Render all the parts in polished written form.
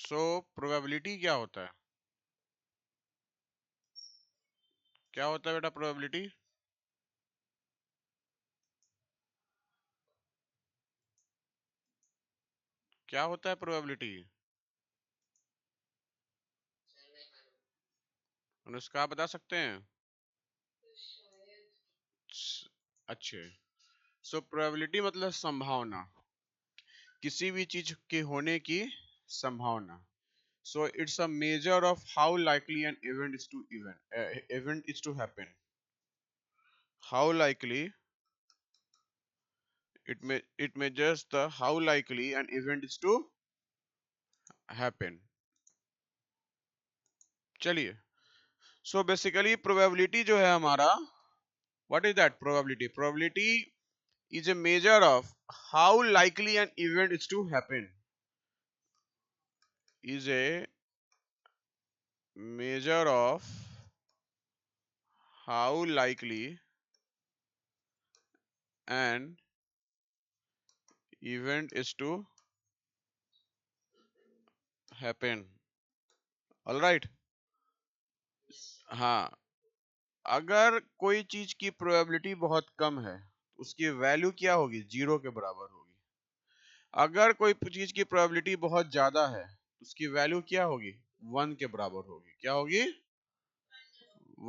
So probability क्या होता है? क्या होता है बेटा प्रोबेबिलिटी? क्या होता है प्रोबेबिलिटी? अनुष्का आप बता सकते हैं? अच्छे। सो प्रोबेबिलिटी मतलब संभावना, किसी भी चीज के होने की संभावना. So it's a measure of how likely an event is to happen. How likely it measures the how likely an event is to happen. चलिए. So basically probability जो है हमारा, what is that probability? Probability is a measure of how likely an event is to happen. Is a measure of how likely an event is to happen. All right. हाँ. अगर कोई चीज की probability बहुत कम है, उसकी वैल्यू क्या होगी? 0 के बराबर होगी. अगर कोई चीज की प्रोबेबिलिटी बहुत ज्यादा है, उसकी वैल्यू क्या होगी? 1 के बराबर होगी. क्या होगी?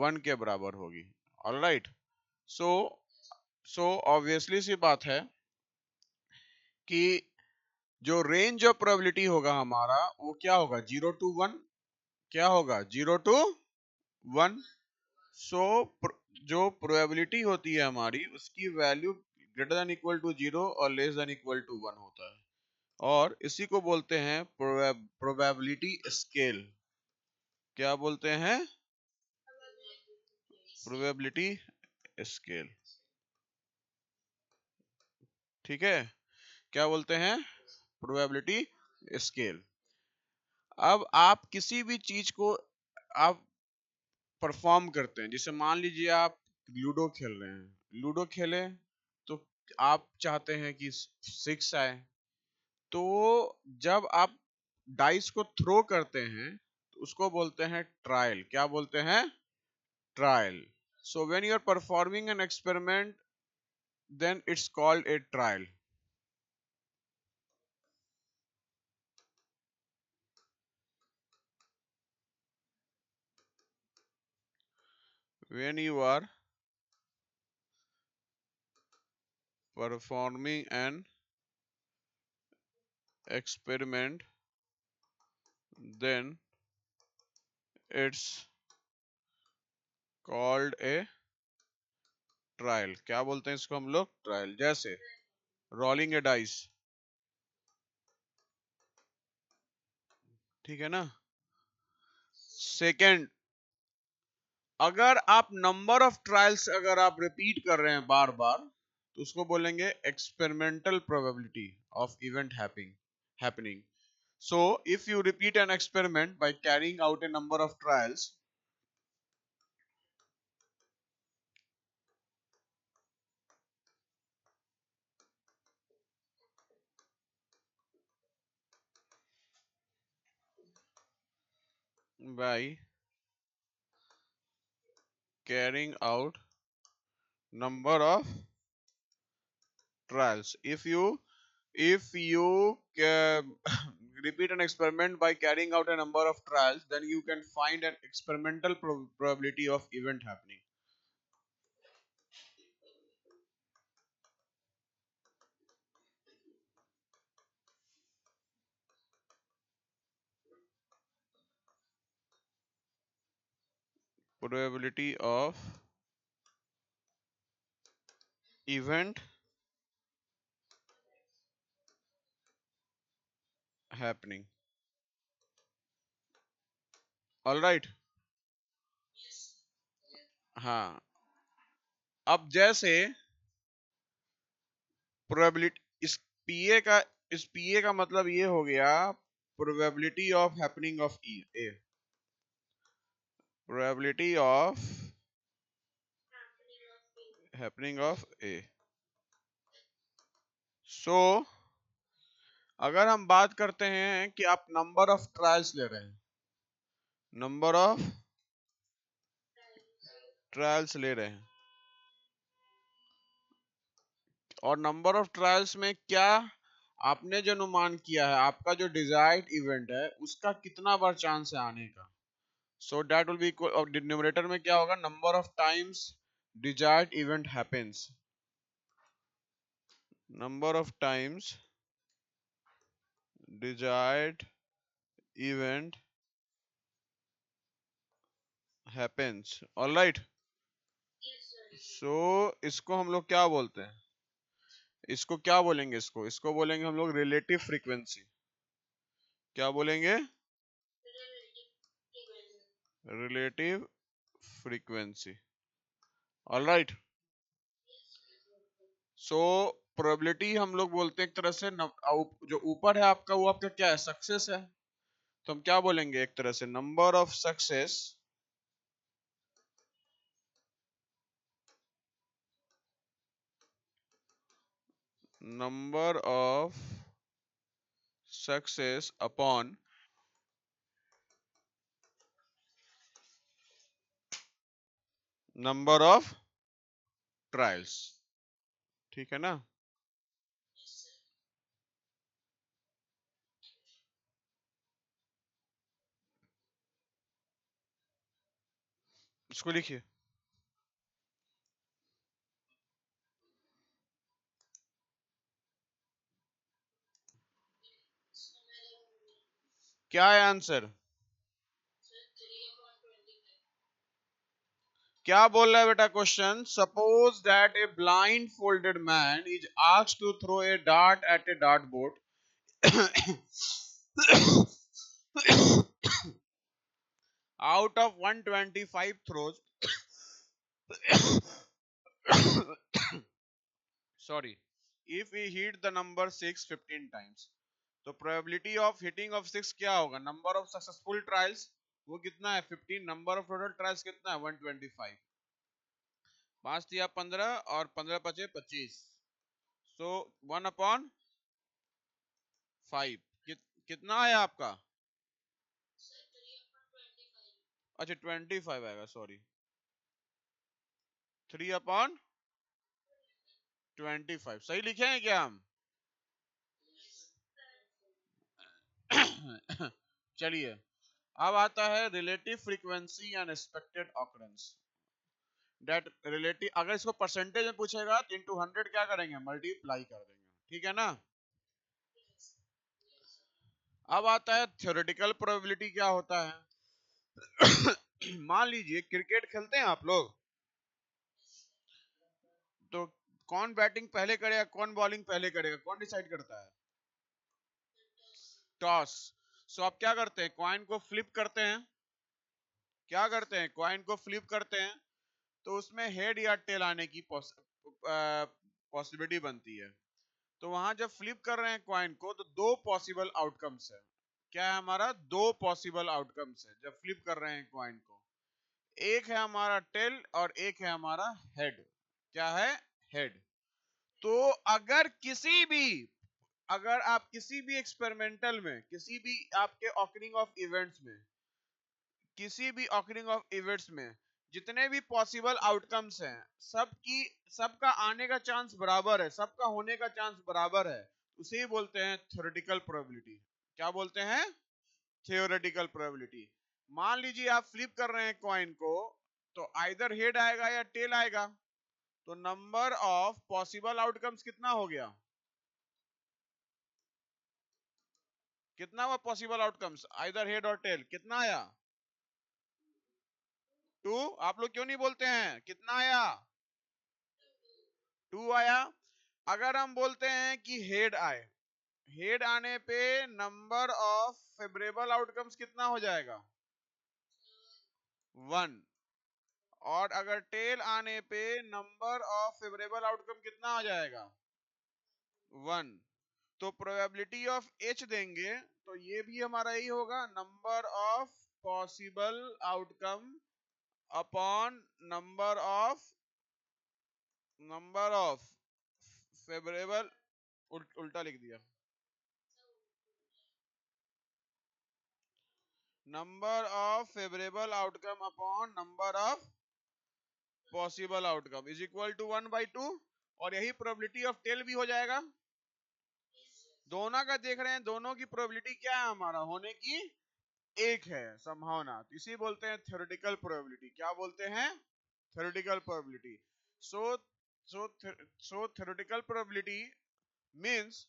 1 के बराबर होगी. ऑलराइट. सो ऑब्वियसली सी बात है कि जो रेंज ऑफ प्रोबेबिलिटी होगा हमारा, वो क्या होगा? 0 to 1. क्या होगा? 0 to 1. सो जो प्रोबेबिलिटी होती है हमारी, उसकी value greater than equal to 0 और लेस देन इक्वल टू 1 होता है. और इसी को बोलते हैं प्रोबेबिलिटी स्केल. क्या बोलते हैं? Probability scale. ठीक है. क्या बोलते हैं? Probability scale. अब आप किसी भी चीज को आप परफॉर्म करते हैं, जैसे मान लीजिए आप लूडो खेल रहे हैं. लूडो खेले तो आप चाहते हैं कि 6 आए. तो जब आप डाइस को थ्रो करते हैं, तो उसको बोलते हैं ट्रायल. क्या बोलते हैं? Trial. So when you are performing an experiment, then it's called a trial. When you are performing an experiment, then it's called a trial. क्या बोलते हैं इसको हम लोग? ट्रायल. जैसे रोलिंग ए डाइस. ठीक है ना? सेकेंड, अगर आप नंबर ऑफ ट्रायल्स अगर आप रिपीट कर रहे हैं बार बार, तो उसको बोलेंगे experimental probability of event happening. So if you repeat an experiment by carrying out A number of trials, by carrying out number of trials, if you repeat an experiment by carrying out a number of trials, then you can find an experimental probability of event happening. Probability of event happening. All right. हाँ. अब जैसे probability, इस पीए का मतलब ये हो गया probability of happening of A. Probability of happening of A. So अगर हम बात करते हैं कि आप नंबर ऑफ ट्रायल्स ले रहे हैं, नंबर ऑफ ट्रायल्स ले रहे हैं, और नंबर ऑफ ट्रायल्स में क्या आपने जो अनुमान किया है, आपका जो डिजायर्ड इवेंट है उसका कितना बार चांस है आने का, so that will be equal, denominator में क्या होगा, number of times desired event happens, number of times desired event happens, alright. So इसको हम लोग क्या बोलते हैं, इसको क्या बोलेंगे, इसको बोलेंगे हम लोग रिलेटिव फ्रीक्वेंसी। क्या बोलेंगे, relative frequency, alright. So probability हम लोग बोलते हैं एक तरह से जो ऊपर है आपका, वो आपका क्या है, सक्सेस है। तो हम क्या बोलेंगे, एक तरह से number of success, number of success upon number of trials, ठीक है ना। इसको लिखिए, क्या है आंसर, क्या बोल रहा है बेटा question, suppose that a blind folded man is asked to throw a dart at a dart board out of 125 throws sorry, if he hit the number 6 15 times, तो probability of hitting of 6 क्या होगा, number of successful trials वो कितना है 15, number of total trials कितना है 125, 5 दिया 15 और 15 बचे 25, सो 1/5 कितना है आपका, अच्छा 25 आएगा, सॉरी 3/25 सही लिखे हैं क्या हम चलिए, अब आता है relative frequency and expected occurrence, that relative, अगर इसको परसेंटेज में पूछेगा तो इनटू 100 क्या करेंगे, मल्टीप्लाई कर देंगे, ठीक है ना। अब आता है थ्योरेटिकल प्रोबेबिलिटी, क्या होता है मान लीजिए क्रिकेट खेलते हैं आप लोग, तो कौन बैटिंग पहले करेगा, कौन बॉलिंग पहले करेगा, कौन डिसाइड करता है, टॉस। सो आप क्या करते हैं, कॉइन को फ्लिप करते हैं, क्या करते हैं, कॉइन को फ्लिप करते हैं, तो उसमें हेड या टेल आने की पॉसिबिलिटी बनती है। तो वहां जब फ्लिप कर रहे हैं कॉइन को, तो दो पॉसिबल आउटकम्स है, क्या है हमारा, दो पॉसिबल आउटकम्स है जब फ्लिप कर रहे हैं कॉइन को, एक है हमारा टेल और एक है हमारा हेड, क्या है, हेड। तो अगर किसी भी, अगर आप किसी भी एक्सपेरिमेंटल में, किसी भी आपके ऑकरिंग ऑफ इवेंट्स में, किसी भी ऑकरिंग ऑफ इवेंट्स में जितने भी पॉसिबल आउटकम्स हैं, सबकी, सबका आने का चांस बराबर है, सबका होने का चांस बराबर है, उसे ही बोलते हैं थ्योरेटिकल प्रोबेबिलिटी। क्या बोलते हैं, थ्योरेटिकल प्रोबेबिलिटी। मान लीजिए आप फ्लिप कर रहे हैं कॉइन को, तो आइदर हेड आएगा या टेल आएगा, तो नंबर ऑफ पॉसिबल आउटकम्स कितना हो गया, कितना हुआ पॉसिबल आउटकम्स, आइदर हेड और टेल, कितना आया, 2। आप लोग क्यों नहीं बोलते हैं, कितना आया, 2 आया। अगर हम बोलते हैं कि हेड आए, हेड आने पे नंबर ऑफ फेवरेबल आउटकम्स कितना हो जाएगा, 1, और अगर टेल आने पे नंबर ऑफ फेवरेबल आउटकम कितना हो जाएगा, 1। तो प्रोबेबिलिटी ऑफ एच देंगे, तो ये भी हमारा यही होगा, number of possible outcome upon number of favourable, उल्टा लिख दिया, number of favourable outcome upon number of possible outcome is equal to 1/2, और यही प्रोबेबिलिटी ऑफ टेल भी हो जाएगा। दोनों का देख रहे हैं, दोनों की प्रोबेबिलिटी क्या है हमारा होने की, एक है संभावना, तो इसी बोलते हैं थ्योरेटिकल प्रोबेबिलिटी। क्या बोलते हैं? Theoretical probability. So theoretical probability means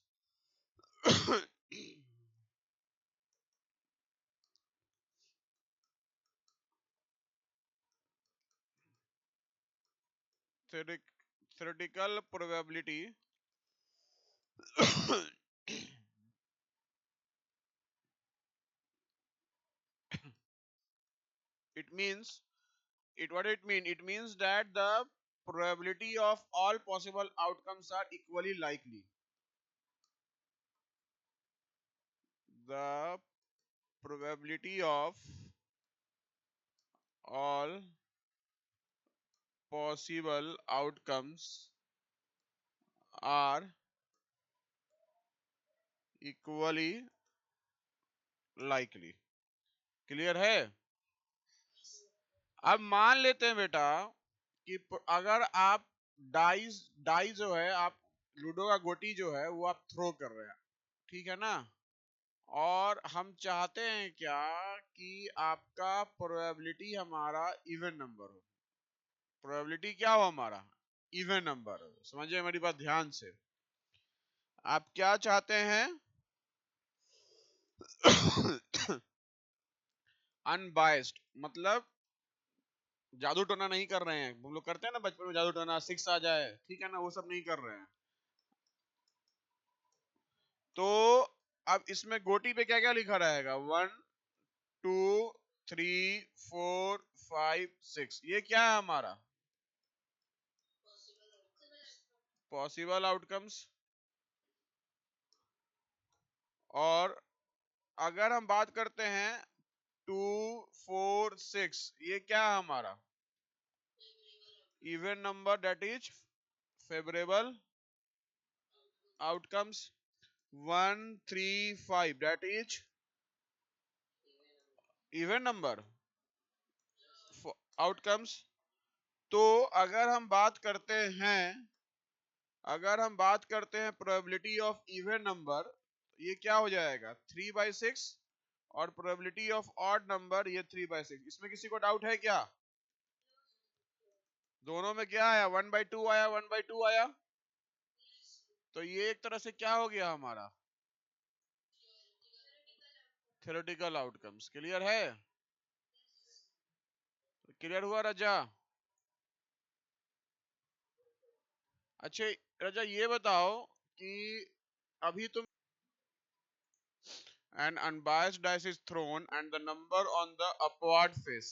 theoretical probability it means what it mean, it means that the probability of all possible outcomes are equally likely. The probability of all possible outcomes are equally likely. Clear है? अब मान लेते हैं बेटा कि अगर आप die जो है, आप लूडो का गोटी जो है वो आप थ्रो कर रहे हैं, ठीक है ना, और हम चाहते हैं क्या कि आपका प्रोबेबिलिटी हमारा इवन नंबर हो। प्रोबेबिलिटी क्या हो हमारा? इवन नंबर हो। समझिए मेरी बात ध्यान से। आप क्या चाहते हैं? अनबायस्ड, मतलब जादू टोना नहीं कर रहे हैं। हम लोग करते हैं ना बचपन में, जादू टोना 6 आ जाए, ठीक है ना, वो सब नहीं कर रहे हैं। तो अब इसमें गोटी पे क्या क्या लिखा रहेगा? 1 2 3 4 5 6, ये क्या है हमारा? Possible outcomes. और अगर हम बात करते हैं 2 4 6, ये क्या है हमारा? Even number, that is favourable outcomes. 1 3 5, that is even number outcomes. तो अगर हम बात करते हैं प्रोबेबिलिटी ऑफ इवन नंबर, ये क्या हो जाएगा? 3/6, और प्रोबेबिलिटी ऑफ ऑड नंबर ये 3/6। इसमें किसी को डाउट है क्या? दोनों में क्या आया? 1/2 आया, 1/2 आया। तो ये एक तरह से क्या हो गया हमारा? Theoretical outcomes. क्लियर है? क्लियर हुआ रजा? अच्छा रजा, ये बताओ कि अभी तुम an unbiased dice is thrown and the number on the upward face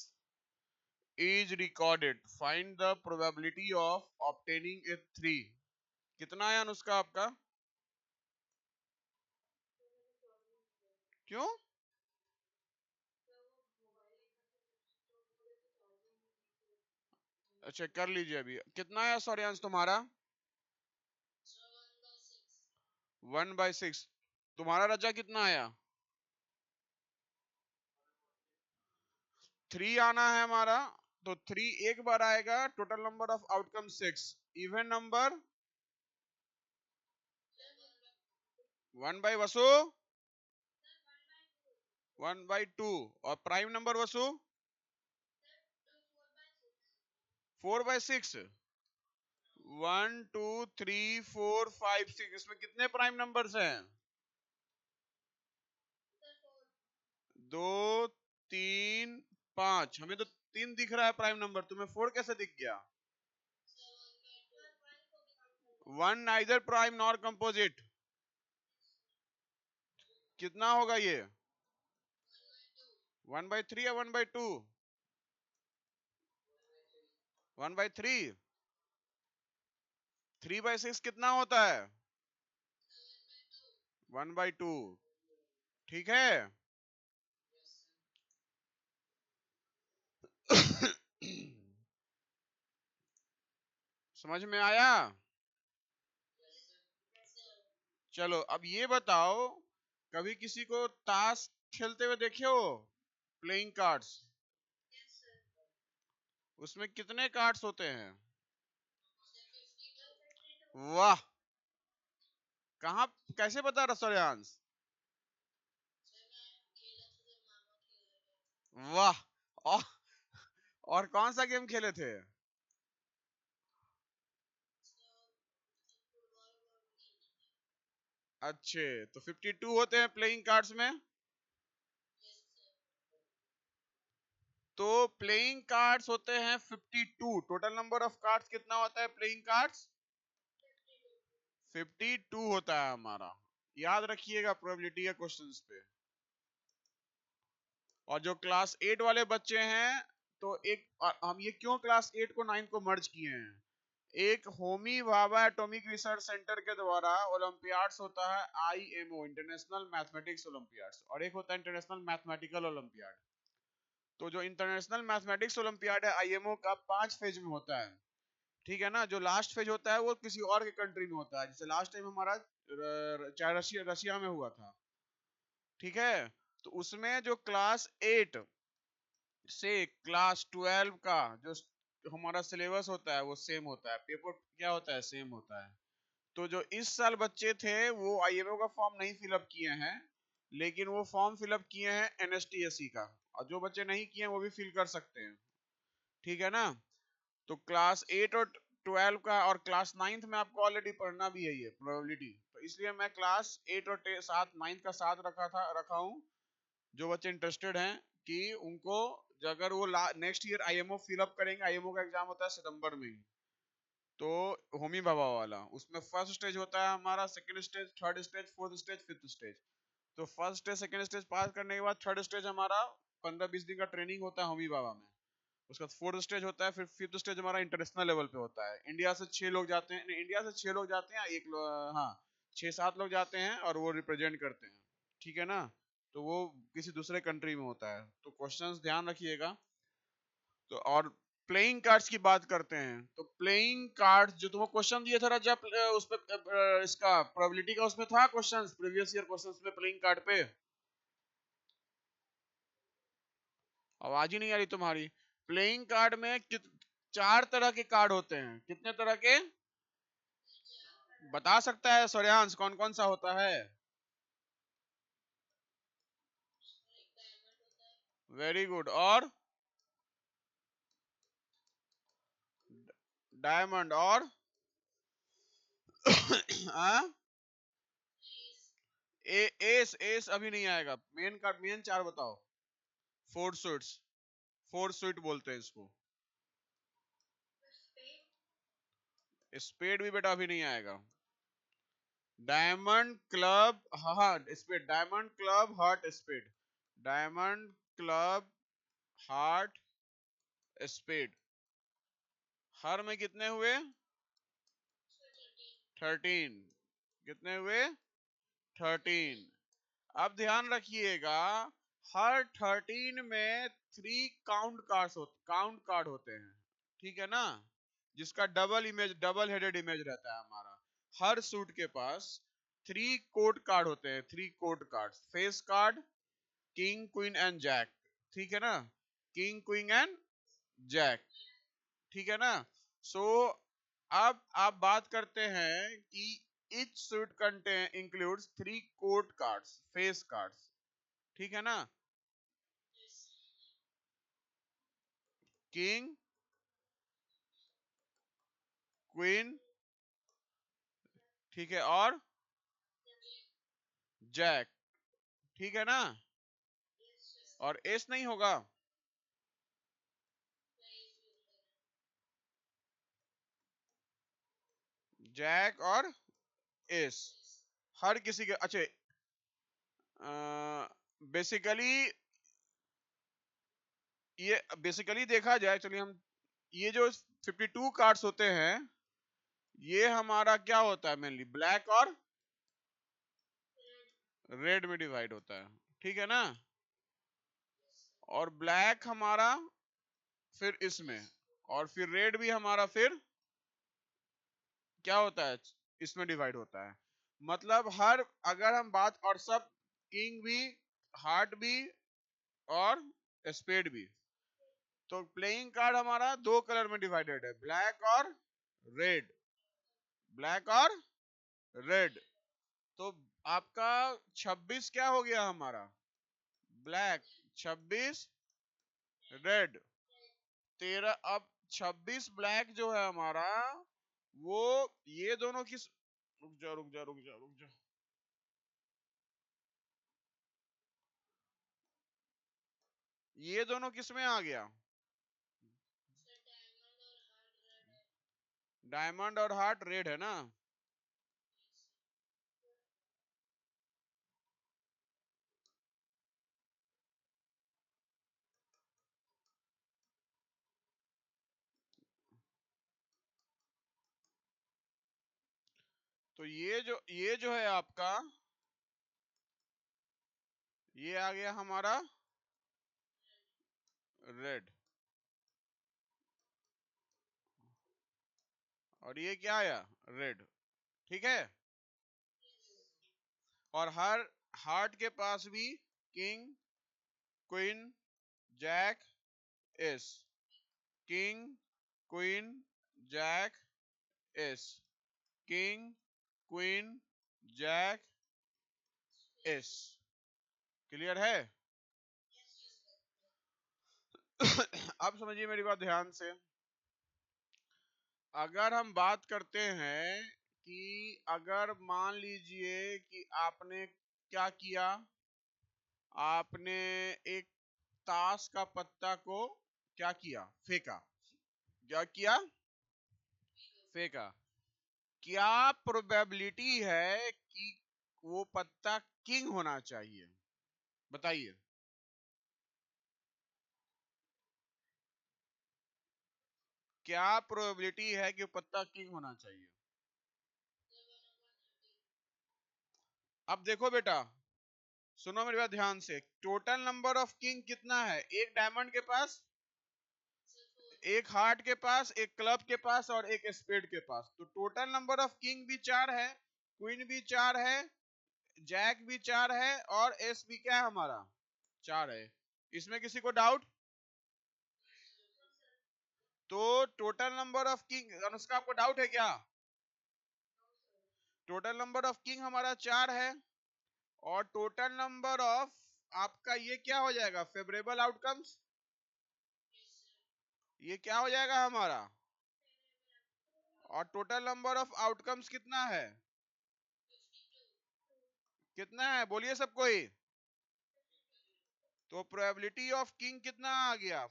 is recorded, find the probability of obtaining a 3। कितना आया अनुष्का आपका? क्यों? अच्छा कर लीजिए। अभी कितना आया सौर्यांश तुम्हारा? 1/6। तुम्हारा रजा कितना आया? 3 आना है हमारा। तो 3 एक बार आएगा। Total number of outcome 6। Even number 1/वसु 1/2, और प्राइम नंबर वसु 4/6। 1 2 3 4 5 6, इसमें कितने प्राइम नंबर्स हैं? 2 3 5। हमें तो 3 दिख रहा है प्राइम नंबर, तुम्हें 4 कैसे दिख गया? 1 नाइदर प्राइम नॉर कंपोजिट। कितना होगा ये? 1/3 या 1/2? 1/3। 3/6 कितना होता है? 1/2। ठीक है। समझ में आया? चलो अब ये बताओ, कभी किसी को ताश खेलते हुए देखे हो? प्लेइंग कार्ड्स, उसमें कितने कार्ड्स होते हैं? वाह, कहाँ, कैसे बता रहा सूर्यांश? वाह, और, और कौन सा गेम खेले थे? अच्छे, तो 52 होते हैं प्लेइंग कार्ड्स में। तो प्लेइंग कार्ड्स होते हैं 52। टोटल नंबर ऑफ कार्ड्स कितना होता है प्लेइंग कार्ड्स? 52 होता है हमारा। याद रखिएगा प्रोबेबिलिटी के क्वेश्चंस पे। और जो क्लास 8 वाले बच्चे हैं, तो एक हम ये क्यों क्लास 8 को 9 को मर्ज किए हैं, एक Homi Bhabha atomic research centre के द्वारा ओलंपियाड्स होता है आईएमओ, इंटरनेशनल मैथमेटिक्स ओलंपियाड्स, और एक होता है इंटरनेशनल मैथमेटिकल ओलंपियाड। तो जो इंटरनेशनल मैथमेटिक्स ओलंपियाड है आईएमओ का 5 फेज में होता है, ठीक है ना। जो लास्ट फेज होता है वो किसी और के कंट्री में होता है, जैसे लास्ट टाइम हमारा चाहे रशिया में हुआ था, ठीक है। तो उसमें जो क्लास 8 से क्लास 12 का जो हमारा सिलेबस होता है वो सेम होता है, पेपर क्या होता है, सेम होता है। तो जो इस साल बच्चे थे वो आईएमओ का फॉर्म नहीं फिलअप किए हैं, लेकिन वो फॉर्म फिलअप किए हैं एनएसटीएससी का, और जो बच्चे नहीं किए हैं वो भी फिल कर सकते हैं, ठीक है ना। तो क्लास 8 और 12 का और क्लास 9th में आपको ऑलरेडी पढ़ना भी है ये प्रोबेबिलिटी, तो इसलिए मैं क्लास 8 और 7 9th का साथ रखा हूँ। जो बच्चे इंटरेस्टेड हैं कि उनको, अगर वो नेक्स्ट ईयर आईएमओ फिलअप करेंगे, आईएमओ का एग्जाम होता है सितंबर में ही, तो होमी भाभा वाला, उसमें फर्स्ट स्टेज होता है हमारा, second stage, third stage, fourth stage, fifth stage. तो फर्स्ट स्टेज सेकंड स्टेज पास करने के बाद थर्ड स्टेज हमारा 15-20 दिन का ट्रेनिंग होता है होमी भाभा में। उसका फोर्थ स्टेज होता है, फिर फिफ्थ स्टेज हमारा इंटरनेशनल लेवल पे होता है। इंडिया से 6 लोग जाते हैं, नहीं, इंडिया से 6 लोग जाते हैं, हाँ 6-7 लोग जाते हैं और वो रिप्रेजेंट करते हैं, ठीक है ना। तो वो किसी दूसरे कंट्री में होता है, तो क्वेश्चंस ध्यान रखिएगा। तो और प्लेइंग कार्ड्स की बात करते हैं, तो प्लेइंग कार्ड जो तुमको क्वेश्चन दिए थे राजा, उस पे इसका प्रोबेबिलिटी का उसमें था क्वेश्चंस, प्रीवियस ईयर क्वेश्चंस में प्लेइंग कार्ड पे। आवाज ही नहीं आ रही तुम्हारी। प्लेइंग कार्ड में 4 तरह के कार्ड होते हैं, कितने तरह के बता सकता है सूर्यांश, कौन कौन सा होता है? वेरी गुड, और डायमंड, और एस, एस अभी नहीं आएगा। मेन कार्ड, मेन 4 बताओ। फोर स्वीट्स, फोर स्वीट बोलते हैं इसको। स्पेड भी बेटा अभी नहीं आएगा। डायमंड क्लब, हाँ spade, diamond club heart spade, diamond club heart spade. हर में कितने हुए? 13। कितने हुए? 13। अब ध्यान रखिएगा, हर 13 में 3 काउंट कार्ड होते हैं, ठीक है ना, जिसका double image, double headed image रहता है हमारा। हर सूट के पास 3 कोड कार्ड होते हैं, 3 court card, face card, king queen and jack, ठीक है ना, किंग क्वीन एंड जैक, ठीक है ना। सो अब आप बात करते हैं कि each suit contain includes 3 court cards, face cards, ठीक है ना, किंग, क्वीन, ठीक है, और जैक, ठीक है ना। और एस नहीं होगा? जैक और एस हर किसी के, अच्छा बेसिकली, ये बेसिकली देखा जाए, चलिए हम, ये जो 52 कार्ड्स होते हैं, ये हमारा क्या होता है, मेनली ब्लैक और रेड में डिवाइड होता है, ठीक है ना। और ब्लैक हमारा फिर इसमें, और फिर रेड भी हमारा फिर क्या होता है, इसमें डिवाइड होता है। मतलब हर, अगर हम बात, और सब किंग भी, हार्ट भी, और स्पेड भी। तो प्लेइंग कार्ड हमारा दो कलर में डिवाइडेड है, ब्लैक और रेड, ब्लैक और रेड। तो आपका 26 क्या हो गया हमारा, ब्लैक, 26 रेड, 13। अब 26 ब्लैक जो है हमारा, वो ये दोनों किस, रुक जा रुक जा रुक जा रुक जा, ये दोनों किस में आ गया, डायमंड और हार्ट रेड है ना। तो ये जो है आपका, ये आ गया हमारा रेड, और ये क्या आया, रेड, ठीक है। और हर हार्ट के पास भी king, queen, jack, ace, king, queen, jack, ace, king, queen, jack, ace. Clear है? अब समझिए मेरी बात ध्यान से। अगर हम बात करते हैं कि अगर मान लीजिए कि आपने क्या किया, आपने एक ताश का पत्ता को क्या किया, फेंका, क्या किया, फेंका। क्या प्रोबेबिलिटी है कि वो पत्ता किंग होना चाहिए, बताइए। क्या प्रोबेबिलिटी है कि पत्ता किंग होना चाहिए? अब देखो बेटा, सुनो मेरी बात ध्यान से, टोटल नंबर ऑफ किंग कितना है, एक डायमंड के पास, एक हार्ट के पास, एक क्लब के पास और एक स्पेड के पास। तो टोटल नंबर ऑफ किंग भी 4 है, क्वीन भी 4 है, जैक भी 4 है, और एस भी क्या है हमारा, 4 है। इसमें किसी को डाउट? तो total number of king, Anushka आपको डाउट है क्या? टोटल नंबर ऑफ किंग हमारा 4 है, और टोटल नंबर ऑफ आपका ये क्या हो जाएगा, फेवरेबल आउटकम्स, ये क्या हो जाएगा हमारा, और टोटल नंबर ऑफ आउटकम्स कितना है, कितना है बोलिए सब कोई। तो प्रोबेबिलिटी ऑफ किंग कितना आ गया,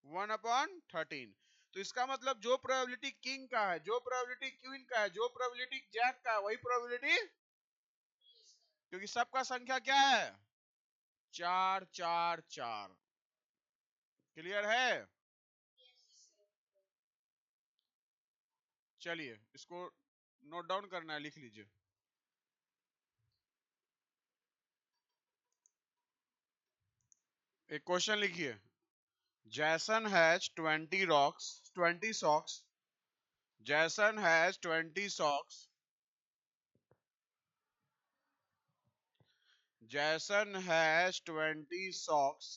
4/1/13। तो इसका मतलब जो प्रोबेबिलिटी किंग का है, जो प्रोबेबिलिटी क्वीन का है, जो प्रोबेबिलिटी जैक का है, वही प्रोबेबिलिटी, क्योंकि सबका संख्या क्या है, 4 4 4। क्लियर है? चलिए इसको नोट डाउन करना है, लिख लीजिए। एक क्वेश्चन लिखिए, जैसन हैज 20 रॉक्स, 20 सॉक्स, जैसन हैज 20 सॉक्स, जैसन has 20 socks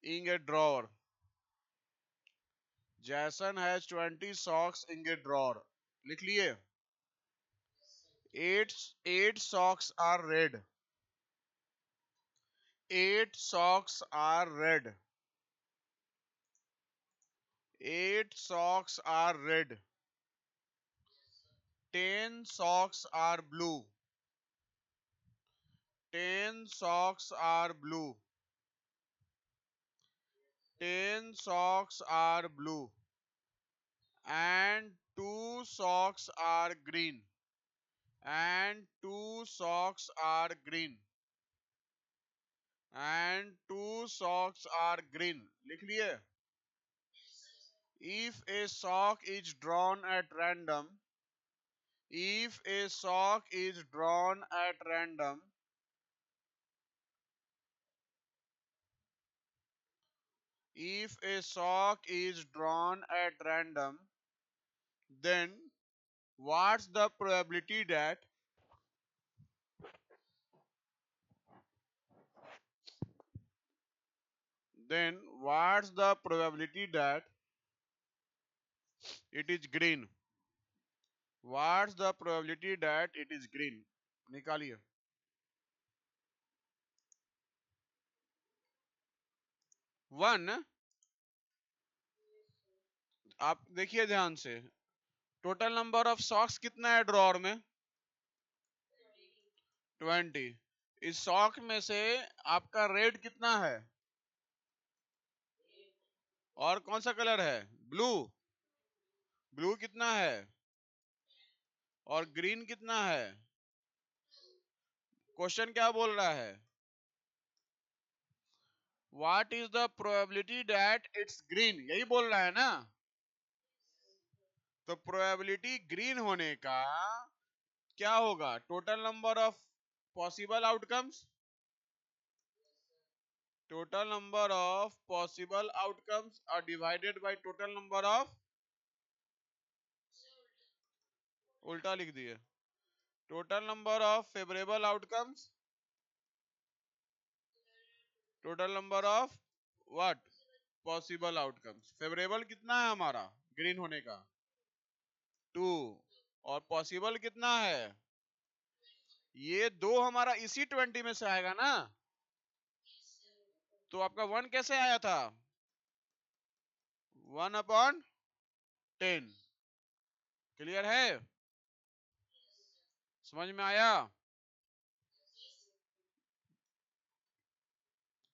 in a drawer, जैसन has 20 socks in a drawer, लिख लिए। 8 socks are red, 8 socks are red, 8 socks are red, 10 socks are blue, 10 socks are blue, 10 socks are blue, and 2 socks are green, and 2 socks are green, and 2 socks are green, लिख लिए। If a sock is drawn at random, if a sock is drawn at random, if a sock is drawn at random, then what's the probability that then what's the probability that it is green? What's the probability that it is green? निकालिए. 1. आप देखिए ध्यान से, total number of socks कितना है drawer में? 20. इस sock में से आपका रेड कितना है? और कौन सा कलर है? ब्लू. ब्लू कितना है? और ग्रीन कितना है? क्वेश्चन क्या बोल रहा है? What is the probability that it's green, यही बोल रहा है ना. तो प्रोबेबिलिटी ग्रीन होने का क्या होगा? Total number of possible outcomes. Total number of possible outcomes are divided by total number of, उल्टा लिख दिए, total number of favourable outcomes, total number of what? Possible outcomes. Favourable कितना है हमारा ग्रीन होने का? 2. और पॉसिबल कितना है? ये 2 हमारा इसी 20 में से आएगा ना. तो आपका 1 कैसे आया था? 1/10. क्लियर है? समझ में आया?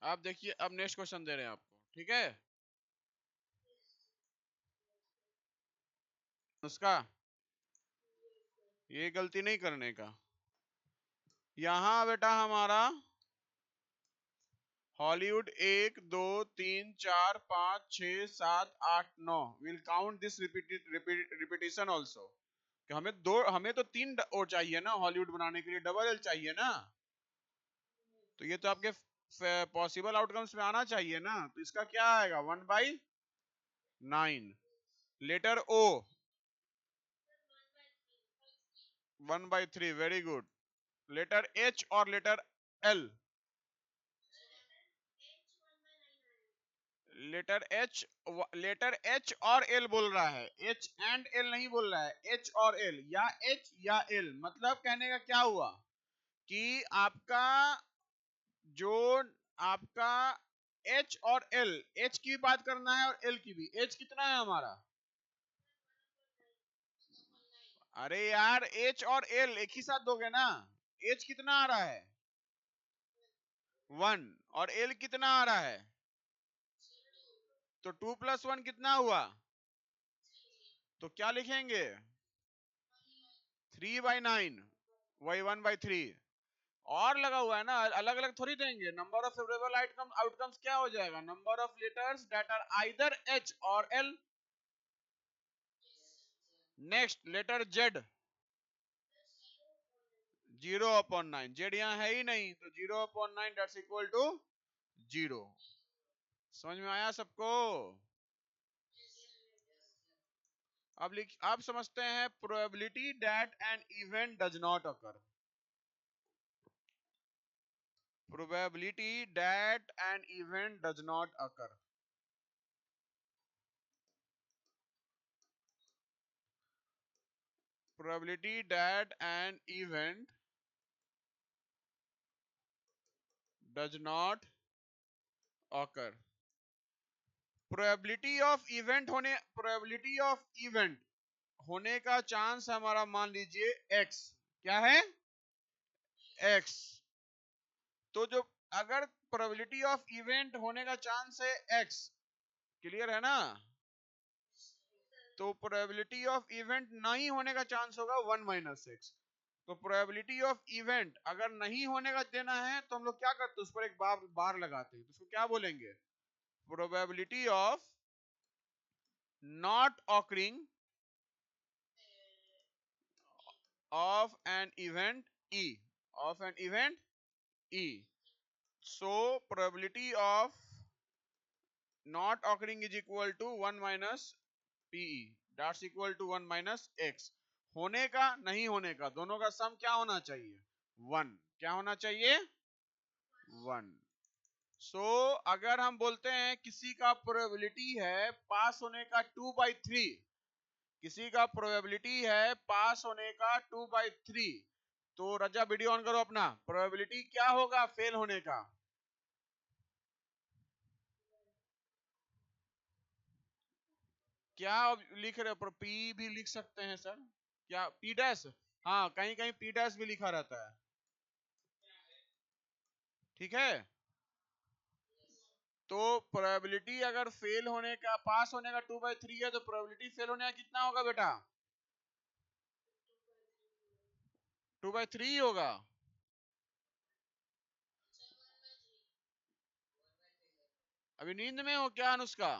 आप देखिए, अब नेक्स्ट क्वेश्चन दे रहे हैं आपको, ठीक है? उसका ये गलती नहीं करने का. यहां बेटा हमारा Hollywood 1 2 3 4 5 6 7 8 9. Will count this repetition also. हमें तो 3 और चाहिए ना हॉलीवुड बनाने के लिए, डबल एल चाहिए ना. तो ये तो आपके पॉसिबल आउटकम्स में आना चाहिए ना. तो इसका क्या आएगा? 1/9. लेटर ओ 1/3. Very good. लेटर एच और लेटर एल. लेटर एच और एल बोल रहा है, एच एंड एल नहीं बोल रहा है. एच और एल, या एच या एल. मतलब कहने का क्या हुआ कि आपका जो आपका एच और एल, एच की बात करना है और एल की भी. एच कितना है हमारा? अरे यार, एच और एल एक ही साथ दोगे ना. एच कितना आ रहा है? 1. और एल कितना आ रहा है? तो 2+1 कितना हुआ? तो क्या लिखेंगे? 3/9. वही 1/3. और लगा हुआ है ना, अलग अलग थोड़ी देंगे. नंबर ऑफ फेवरेबल आउटकम्स क्या हो जाएगा? Number of letters that are either H और L. Next letter Z. 0/9. Z यहाँ है ही नहीं, तो 0/9 दैट्स इक्वल टू 0. समझ में आया सबको? आप समझते हैं probability that an event does not occur. Probability that an event does not occur. Probability that an event does not occur. Probability of event होने का चांस हमारा मान लीजिए x. क्या है? x. तो जो अगर प्रोबेबिलिटी ऑफ इवेंट होने का चांस है x, क्लियर है ना? तो प्रोबेबिलिटी ऑफ इवेंट नहीं होने का चांस होगा 1-x. तो प्रोबेबिलिटी ऑफ इवेंट अगर नहीं होने का देना है तो हम लोग क्या करते हैं? उस पर एक बार लगाते हैं. तो उसको क्या बोलेंगे? Probability of not occurring of an event E. Of an event E. So probability of not occurring is equal to 1 - PE. That's equal to 1 - x. होने का नहीं होने का, दोनों का सम क्या होना चाहिए? 1। क्या होना चाहिए? 1। सो अगर हम बोलते हैं किसी का प्रोबेबिलिटी है पास होने का 2/3, किसी का प्रोबेबिलिटी है पास होने का 2/3, तो रजा वीडियो ऑन करो अपना, प्रोबेबिलिटी क्या होगा फेल होने का? क्या लिख रहे हो? पी भी लिख सकते हैं सर, क्या पी डैश? हाँ, कहीं कहीं पी डैश भी लिखा रहता है, ठीक है। तो प्रोबेबिलिटी अगर फेल होने का, पास होने का 2/3 है, तो प्रोबेबिलिटी फेल होने का कितना होगा बेटा? 2/3 ही होगा। अभी नींद में हो क्या अनुष्का?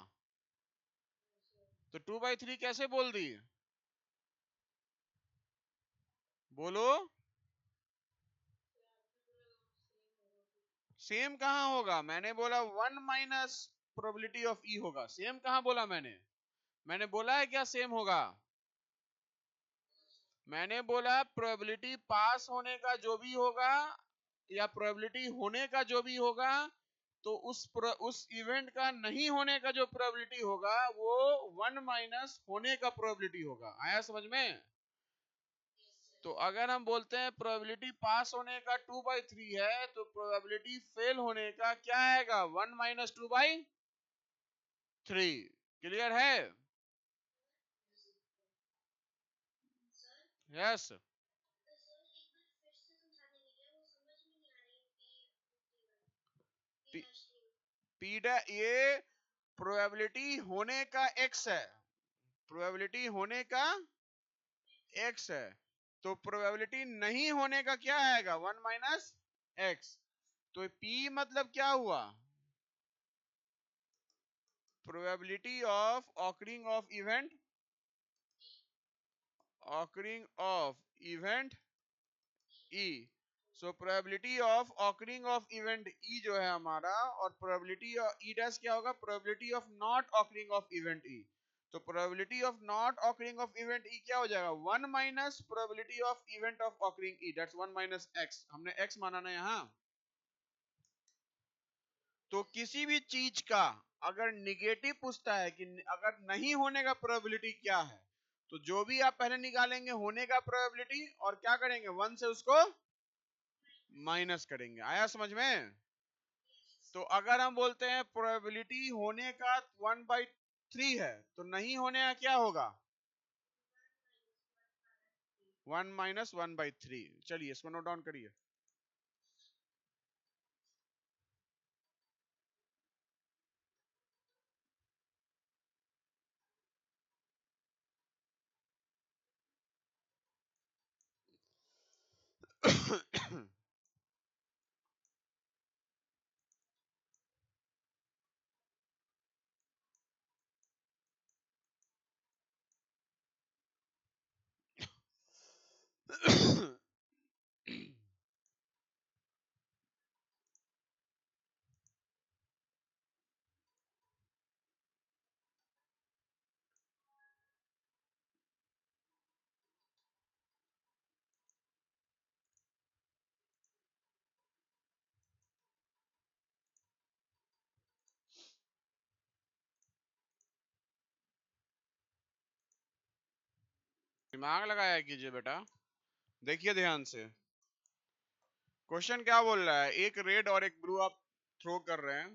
तो 2/3 कैसे बोल दी? बोलो। सेम कहाँ होगा? मैंने बोला 1 माइनस प्रोबेबिलिटी ऑफ ई होगा। सेम कहाँ बोला मैंने? मैंने बोला है क्या सेम होगा? मैंने बोला प्रोबेबिलिटी पास होने का जो भी होगा या प्रोबेबिलिटी होने का जो भी होगा, तो उस इवेंट का नहीं होने का जो प्रोबेबिलिटी होगा वो 1 माइनस होने का प्रोबेबिलिटी होगा। आया समझ में? तो अगर हम बोलते हैं प्रोबेबिलिटी पास होने का 2/3 है, तो प्रोबेबिलिटी फेल होने का क्या आएगा? 1 माइनस 2/3। क्लियर है? यस। ये प्रोबेबिलिटी होने का x है, प्रोबेबिलिटी होने का x है, तो प्रोबेबिलिटी नहीं होने का क्या आएगा? 1 माइनस x। तो p मतलब क्या हुआ? Probability of occurring of event, occurring of event e। So probability of occurring of event e जो है हमारा, और प्रोबेबिलिटी e डैश क्या होगा? Probability of not occurring of event e। तो probability of not occurring of event e क्या हो जाएगा? 1 minus probability of event of occurring e, that's 1 minus x। हमने x माना ना यहाँ। तो किसी भी चीज का अगर निगेटिव पूछता है कि अगर नहीं होने का प्रोबेबिलिटी क्या है, तो जो भी आप पहले निकालेंगे होने का प्रोबेबिलिटी, और क्या करेंगे? 1 से उसको माइनस करेंगे। आया समझ में? तो अगर हम बोलते हैं प्रोबेबिलिटी होने का 1/3 है, तो नहीं होने का क्या होगा? 1 माइनस 1/3। चलिए इसको नोट डाउन करिए। दिमाग लगाया कीजिए बेटा। देखिए ध्यान से, क्वेश्चन क्या बोल रहा है? एक रेड और एक ब्लू आप थ्रो कर रहे हैं,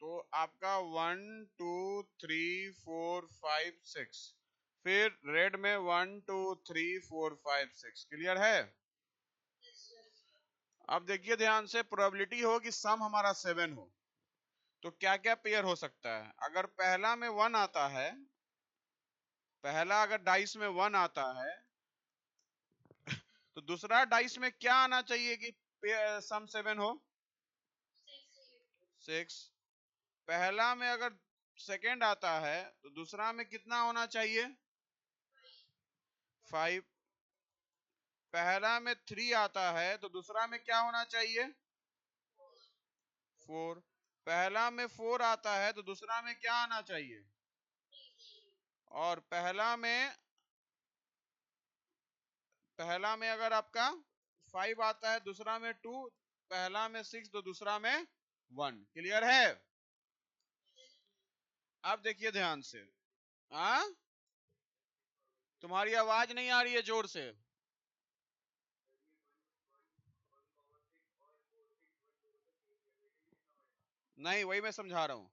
तो आपका 1 2 3 4 5 6, फिर रेड में 1 2 3 4 5 6। क्लियर है? अब देखिए ध्यान से, प्रोबेबिलिटी हो कि सम हमारा 7 हो, तो क्या क्या पेयर हो सकता है? अगर पहला में 1 आता है, पहला अगर डाइस में 1 आता है, तो दूसरा डाइस में क्या आना चाहिए कि सम 7 हो? 6। पहला में अगर सेकेंड आता है, तो दूसरा में कितना होना चाहिए? 5। पहला में 3 आता है, तो दूसरा में क्या होना चाहिए? 4। पहला में 4 आता है, तो दूसरा में क्या आना चाहिए? और पहला में पहला में अगर आपका 5 आता है, दूसरा में 2, पहला में 6 तो दूसरा में 1। क्लियर है? अब देखिए ध्यान से। हाँ, तुम्हारी आवाज नहीं आ रही है जोर से। नहीं, वही मैं समझा रहा हूं।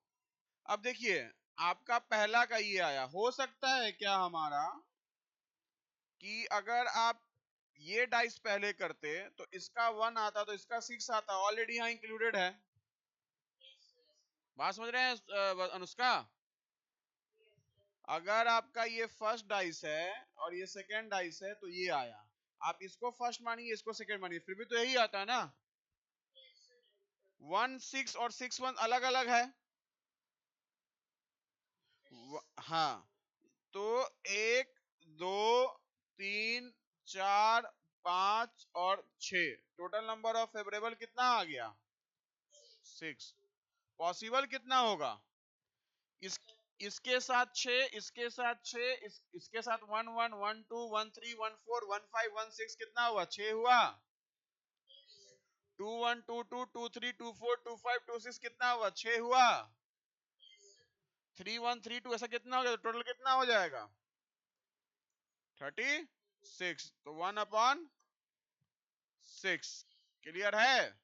अब देखिए, आपका पहला का ये आया, हो सकता है क्या हमारा कि अगर आप ये डाइस पहले करते तो इसका 1 आता तो इसका 6 आता, ऑलरेडी यहाँ इंक्लूडेड है। बात समझ रहे हैं अनुष्का? अगर आपका ये फर्स्ट डाइस है और ये सेकेंड डाइस है तो ये आया, आप इसको फर्स्ट मानिए, इसको सेकेंड मानिए, फिर भी तो यही आता है ना। 1 6 और 6 1 अलग अलग है। हाँ, तो 1 2 3 4 5 और 6, टोटल नंबर ऑफ फेवरेबल कितना आ गया? 6। पॉसिबल कितना होगा? इसके साथ 6, इसके साथ 6, इसके साथ 1 1 1 2 1 3 1 4 1 5 1 6, कितना हुआ? 6 हुआ। 2 1 2 2 2 3 2 4 2 5 2 6, कितना हुआ? 6 हुआ। 3 1 3 2, ऐसा कितना हो गया? टोटल कितना हो जाएगा? 36। तो 1/6। क्लियर है?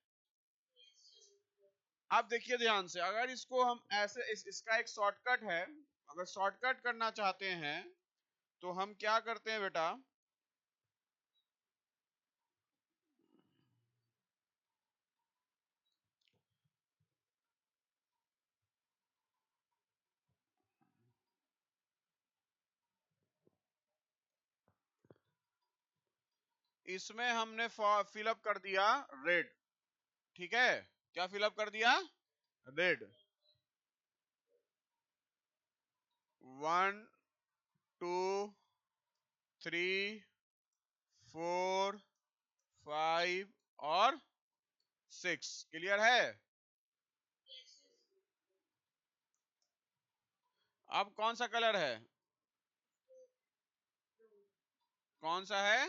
अब देखिए ध्यान से, अगर इसको हम ऐसे इसका एक शॉर्टकट है, अगर शॉर्टकट करना चाहते हैं तो हम क्या करते हैं बेटा, इसमें हमने फिलअप कर दिया रेड। ठीक है, क्या फिलअप कर दिया? रेड। 1 2 3 4 5 और 6। क्लियर है? अब कौन सा कलर है? कौन सा है?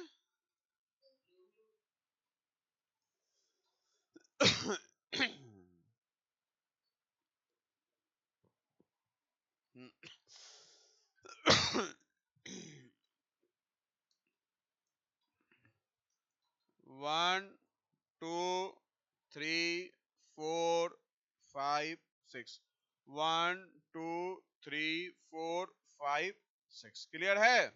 1 2 3 4 5 6। 1 2 3 4 5 6। क्लियर है?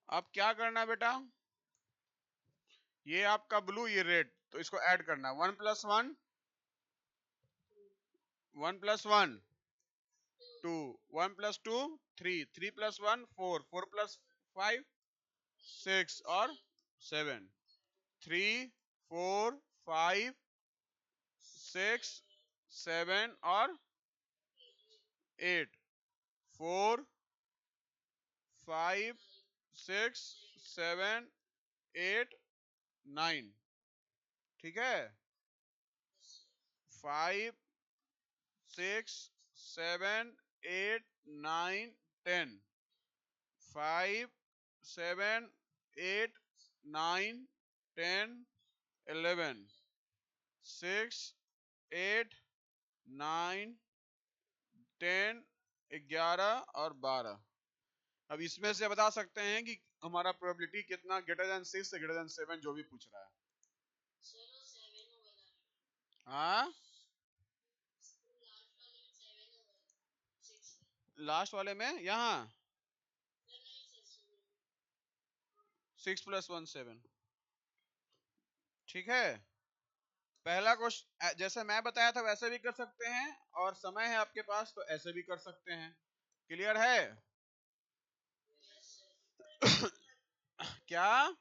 अब क्या करना बेटा, ये आपका ब्लू, ये रेड, तो इसको ऐड करना। 1 + 1 1 + 1 2, 1 + 2 3, 3 + 1 4, 4 + 5 6 और 7। 3 4 5 6 7 और 8। 4 5 6 7 8 9। ठीक है, 5 6 7 8 9 10। 5 7 8 9 10 11। 6 8 9 10 11 और 12। अब इसमें से बता सकते हैं कि हमारा प्रोबेबिलिटी कितना, ग्रेटर देन 6 से ग्रेटर देन 7, जो भी पूछ रहा है। हाँ, लास्ट वाले में यहाँ 6 + 1 7। ठीक है, पहला क्वेश्चन जैसे मैं बताया था वैसे भी कर सकते हैं, और समय है आपके पास तो ऐसे भी कर सकते हैं। क्लियर है? क्या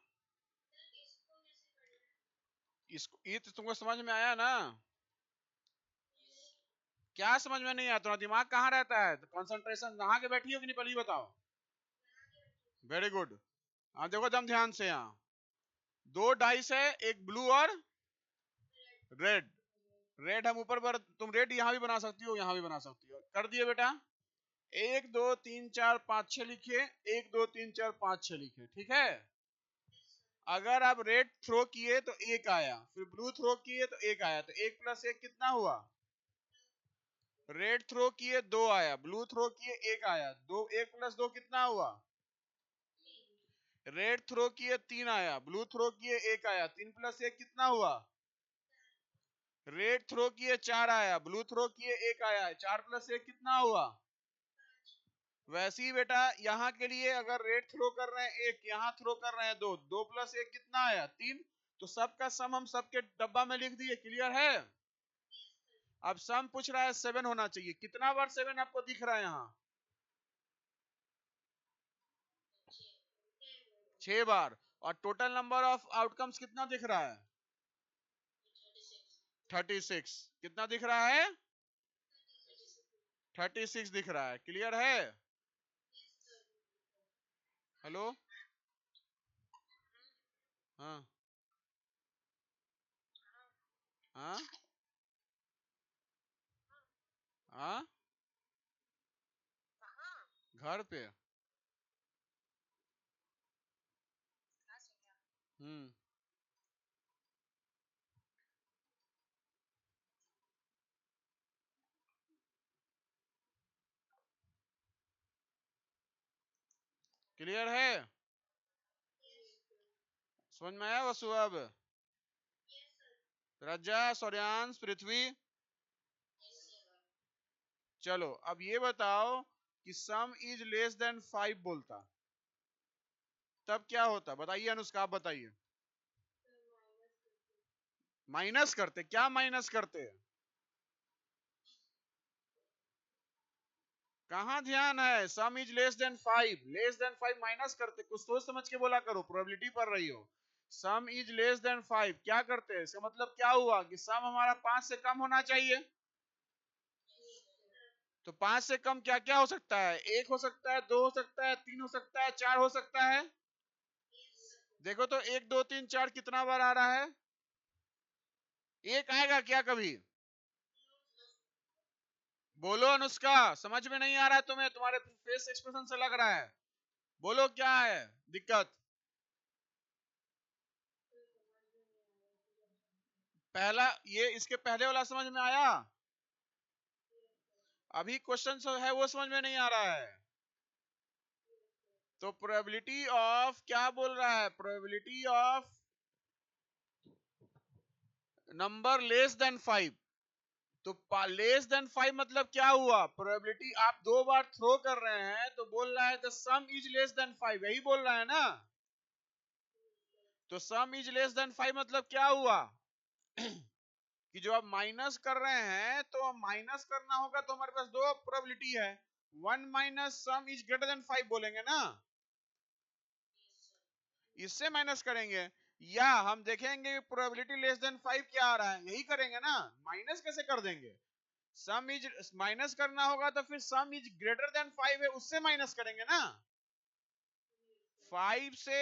इसको, ये तो तुमको समझ में आया ना? क्या समझ में नहीं आता? दिमाग कहाँ रहता है? तो कंसंट्रेशन नहा के बैठी हो कि नहीं, पहले बताओ। Very good. हाँ देखो एकदम ध्यान से, यहाँ दो डाइस है, एक ब्लू और रेड। रेड हम ऊपर पर, तुम रेड यहाँ भी बना सकती हो, यहाँ भी बना सकती हो। कर दिए बेटा? 1 2 3 4 5 6 लिखिए, 1 2 3 4 5 6 लिखिए, ठीक है। अगर आप रेड थ्रो किए तो एक आया, फिर ब्लू थ्रो किए तो एक आया, तो 1 + 1 कितना हुआ? रेड थ्रो किए 2 आया, ब्लू थ्रो किए 1 आया, 1 + 2 कितना हुआ? रेड थ्रो किए 3 आया, ब्लू थ्रो किए 1 आया, 3 + 1 कितना हुआ? रेड थ्रो किए 4 आया, ब्लू थ्रो किए 1 आया, 4 + 1 कितना हुआ? वैसे ही बेटा यहाँ के लिए अगर रेड थ्रो कर रहे हैं 1, यहाँ थ्रो कर रहे हैं 2, 2 + 1 कितना आया? 3। तो सबका सम हम सबके डब्बा में लिख दिए। क्लियर है? अब सम पूछ रहा है 7 होना चाहिए। कितना बार 7 आपको दिख रहा है यहाँ? 6 बार। और टोटल नंबर ऑफ आउटकम्स कितना दिख रहा है? 36। कितना दिख रहा है? 36 दिख रहा है। क्लियर है? हेलो? हाँ हाँ हाँ, घर पे। हम्म। क्लियर है? समझ में आया वसु? अब रजा, सौर्यांश, पृथ्वी, चलो अब ये बताओ कि सम इज लेस देन 5 बोलता तब क्या होता? बताइए अनुष्का, आप बताइए। माइनस करते? क्या माइनस करते? कहां ध्यान है? सम is less than 5, less than 5 minus करते। कुछ सोच समझ के बोला करो, प्रोबेबिलिटी पढ़ रही हो। सम इज लेस देन 5 क्या करते हैं? इसका मतलब क्या हुआ कि सम हमारा 5 से कम होना चाहिए। तो 5 से कम क्या क्या हो सकता है? 1 हो सकता है, 2 हो सकता है, 3 हो सकता है, 4 हो सकता है। देखो तो 1 2 3 4 कितना बार आ रहा है? एक आएगा क्या कभी? बोलो अनुष्का, समझ में नहीं आ रहा है तुम्हें? तुम्हारे फेस एक्सप्रेशन से लग रहा है। बोलो क्या है दिक्कत? पहला ये, इसके पहले वाला समझ में आया? अभी क्वेश्चन जो है वो समझ में नहीं आ रहा है। तो प्रोबेबिलिटी ऑफ क्या बोल रहा है? Probability of number less than 5। तो लेस देन 5 मतलब क्या हुआ? प्रोबेबिलिटी आप 2 बार थ्रो कर रहे हैं तो बोल रहा है the some is less than 5, यही बोल रहा है ना? तो सम इज लेस देन 5 मतलब क्या हुआ? कि जो आप माइनस कर रहे हैं तो माइनस करना होगा तो हमारे पास दो प्रोबेबिलिटी है। 1 minus sum is greater then 5 बोलेंगे ना, इससे माइनस करेंगे। या हम देखेंगे प्रोबेबिलिटी लेस देन 5 क्या आ रहा है, यही करेंगे ना। माइनस कैसे कर देंगे? सम इज माइनस करना होगा तो फिर सम इज ग्रेटर देन 5 है, उससे माइनस करेंगे ना। 5 से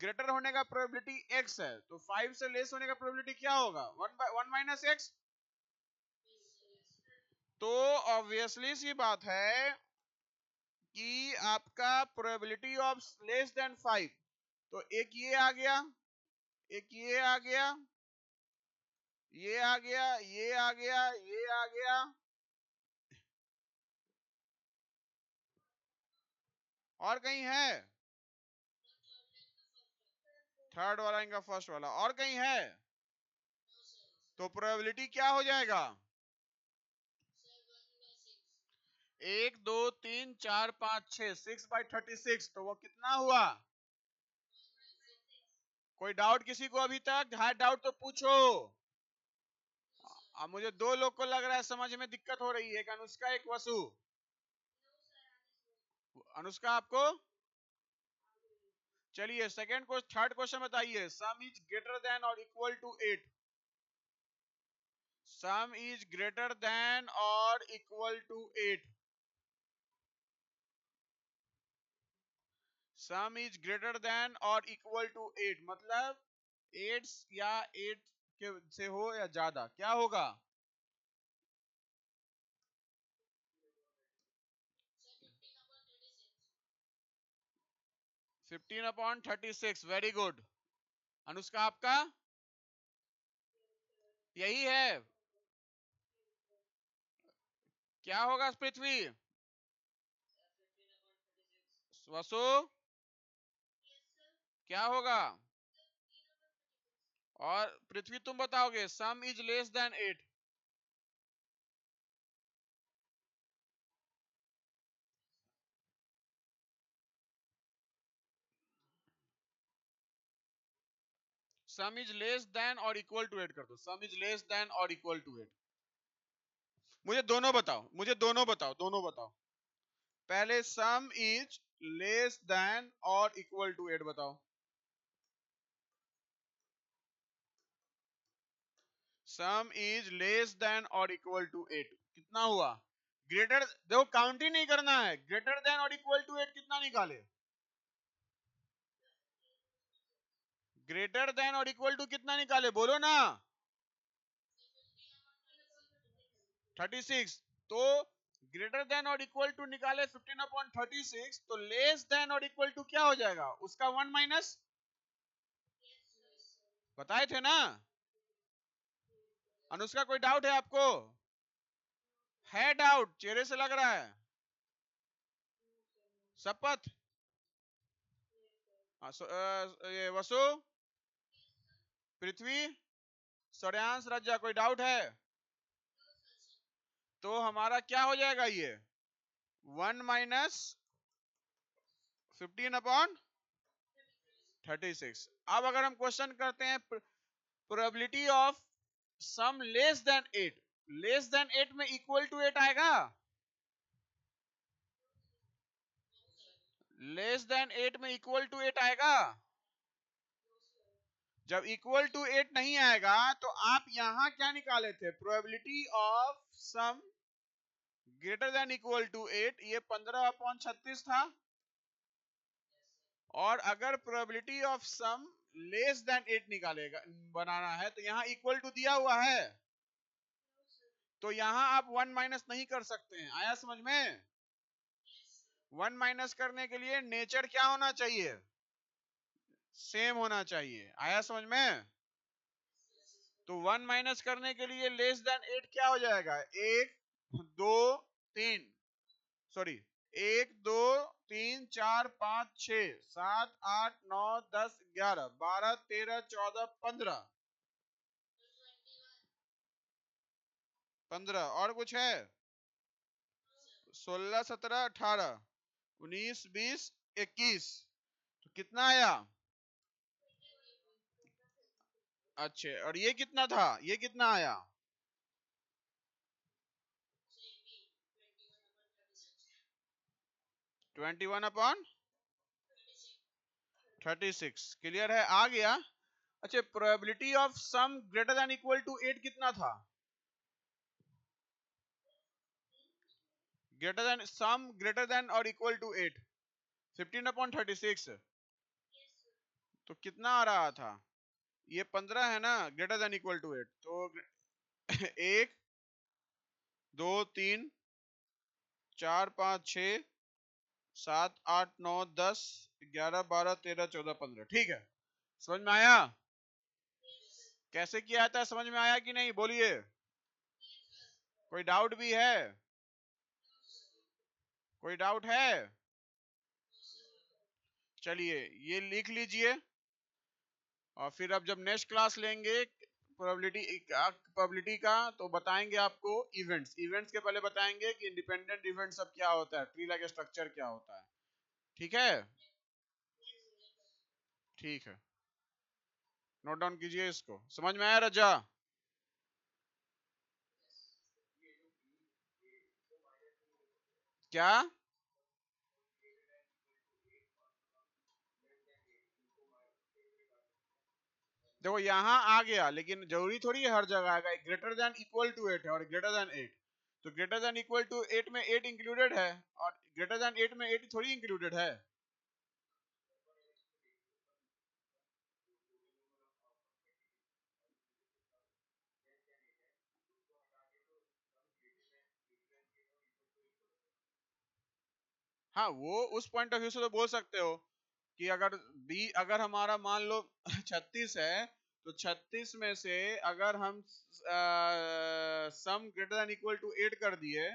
ग्रेटर होने का प्रोबेबिलिटी x है, तो 5 से लेस होने का प्रोबेबिलिटी क्या होगा? 1 माइनस एक्स। तो ऑब्वियसली सी बात है कि आपका प्रोबेबिलिटी ऑफ लेस देन 5, तो एक ये आ गया, एक ये आ गया, ये आ गया, ये आ गया, ये आ गया, और कहीं है? थर्ड वाला इनका फर्स्ट वाला, और कहीं है? तो प्रोबेबिलिटी क्या हो जाएगा? 1 2 3 4 5 6, 6/36। तो वो कितना हुआ? कोई डाउट किसी को अभी तक? है डाउट तो पूछो। अब मुझे दो लोग को लग रहा है समझ में दिक्कत हो रही है, एक अनुष्का एक वसु। अनुष्का आपको, चलिए सेकंड को थर्ड क्वेश्चन बताइए। सम इज ग्रेटर देन और equal to 8। Sum is greater than और equal to 8। Sum is greater than और इक्वल टू 8 मतलब 8 या 8 के से हो या ज्यादा, क्या होगा? 15/36। Very good. अनुष्का आपका यही है, क्या होगा पृथ्वी? वसु क्या होगा? और पृथ्वी तुम बताओगे। सम is less than 8। Sum is less than और इक्वल टू 8 कर दो। सम इज लेस देन और इक्वल टू 8। मुझे दोनों बताओ, मुझे दोनों बताओ, दोनों बताओ। पहले सम इज लेस देन और इक्वल टू 8 बताओ। सम इज लेस देन और इक्वल टू 8 कितना हुआ? ग्रेटर, देखो काउंट ही नहीं करना है। ग्रेटर देन और इक्वल टू 8 कितना निकाले? ग्रेटर देन और इक्वल टू कितना निकाले, बोलो ना। 36। तो ग्रेटर देन और इक्वल टू निकाले 15/36, तो लेस देन और इक्वल टू क्या हो जाएगा उसका 1 माइनस। बताए थे ना। अनुष्का कोई डाउट है आपको? है डाउट, चेहरे से लग रहा है। शपथ। ये वसु, पृथ्वी, सौर्यांश, रज्जा, कोई डाउट है? तो हमारा क्या हो जाएगा ये 1 माइनस 15/36। अब अगर हम क्वेश्चन करते हैं probability of sum less than 8, less than 8 में इक्वल टू 8 आएगा? लेस देन 8 में इक्वल टू 8 आएगा? जब इक्वल टू 8 नहीं आएगा तो आप यहां क्या निकाले थे? Probability of sum greater than equal to 8, ये 15/36 था। और अगर probability of sum less than 8 निकालेगा बनाना है तो यहां इक्वल टू दिया हुआ है, तो यहां आप 1 माइनस नहीं कर सकते हैं। आया समझ में? 1 माइनस करने के लिए नेचर क्या होना चाहिए? सेम होना चाहिए। आया समझ में? तो 1 माइनस करने के लिए लेस देन 8 क्या हो जाएगा? 1 2 3, सॉरी 1 2 3 4 5 6 7 8 9 10 11 12 13 14 15 और कुछ है? 16 17 18 19 20 21। तो कितना आया? अच्छे, और ये कितना था? ये कितना आया? 21/36। क्लियर है, आ गया। अच्छा, probability of sum greater than equal to 8 कितना था? Greater than, sum greater than और इक्वल टू 8 15/36। तो कितना आ रहा था? ये 15 है ना, ग्रेटर देन इक्वल टू 8। तो 1 2 3 4 5 6 7 8 9 10 11 12 13 14 15। ठीक है, समझ में आया? कैसे किया था, समझ में आया कि नहीं, बोलिए। कोई डाउट भी है? कोई डाउट है? चलिए ये लिख लीजिए, और फिर अब जब नेक्स्ट क्लास लेंगे प्रोबेबिलिटी का तो बताएंगे आपको इवेंट्स। इवेंट्स के पहले बताएंगे कि इंडिपेंडेंट इवेंट सब क्या होता है, ट्री लाइक स्ट्रक्चर क्या होता है। ठीक है, ठीक है, नोट डाउन कीजिए इसको। समझ में आया रजा? क्या? देखो यहाँ आ गया, लेकिन जरूरी थोड़ी है हर जगह आएगा। ग्रेटर देन इक्वल टू 8 है और ग्रेटर देन 8, तो ग्रेटर देन इक्वल टू 8 में 8 इंक्लूडेड है, और ग्रेटर देन 8 में 8 थोड़ी इंक्लूडेड है। हाँ, वो उस पॉइंट ऑफ व्यू से तो बोल सकते हो कि अगर बी, अगर हमारा मान लो 36 है, तो 36 में से अगर हम sum greater than equal to 8 कर दिए,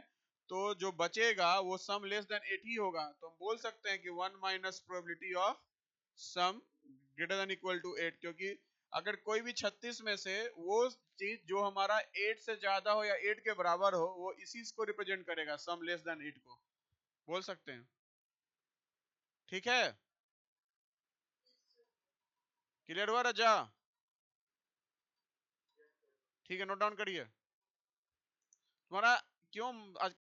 तो जो बचेगा वो सम लेस देन 8 ही होगा। तो हम बोल सकते हैं कि 1 minus probability of sum greater than equal to 8, क्योंकि अगर कोई भी 36 में से वो चीज जो हमारा 8 से ज्यादा हो या 8 के बराबर हो, वो इसी को रिप्रेजेंट करेगा, सम लेस देन 8 को बोल सकते हैं। ठीक है, क्लियर हुआ रजा? ठीक है, नोट डाउन करिए। तुम्हारा क्यों आज